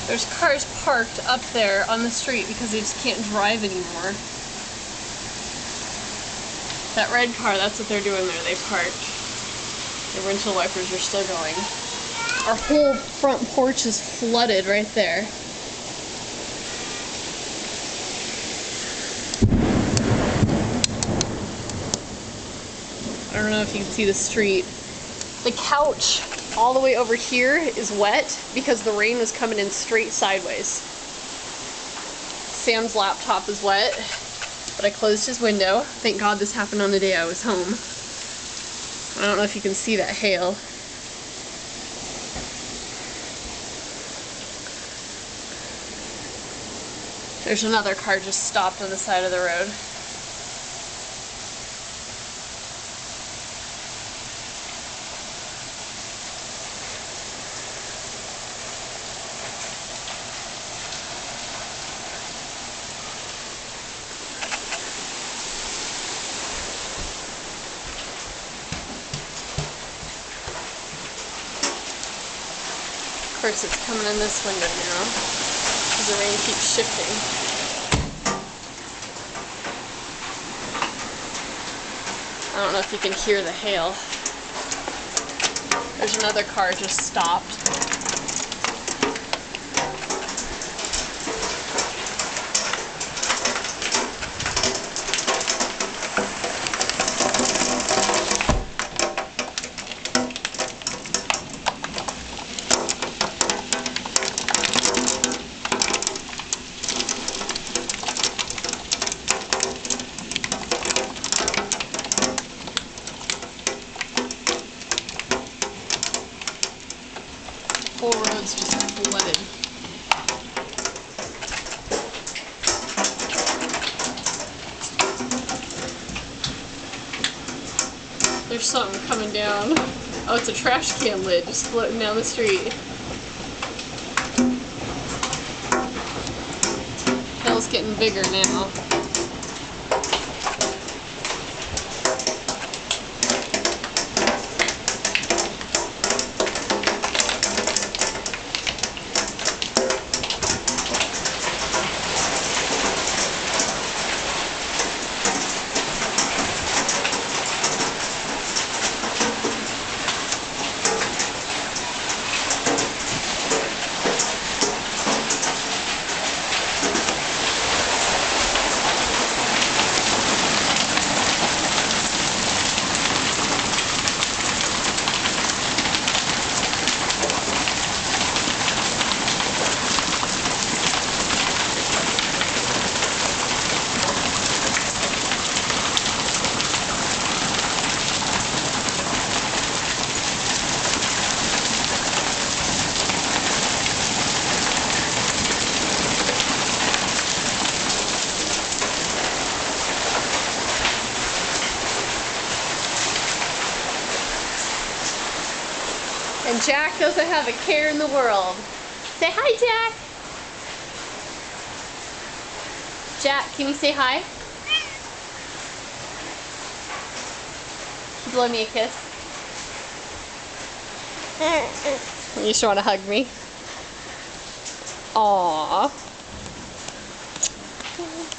There's cars parked up there on the street because they just can't drive anymore. That red car, that's what they're doing there. They parked. The windshield wipers are still going. Our whole front porch is flooded right there. I don't know if you can see the street. The couch all the way over here is wet because the rain was coming in straight sideways. Sam's laptop is wet, but I closed his window. Thank God this happened on the day I was home. I don't know if you can see that hail. There's another car just stopped on the side of the road. Of course, it's coming in this window now because the rain keeps shifting. I don't know if you can hear the hail. There's another car just stopped. Whole road's just flooded. There's something coming down. Oh, it's a trash can lid just floating down the street. Hill's getting bigger now. And Jack doesn't have a care in the world. Say hi, Jack. Jack, can you say hi? Blow me a kiss. You just want to hug me? Aww.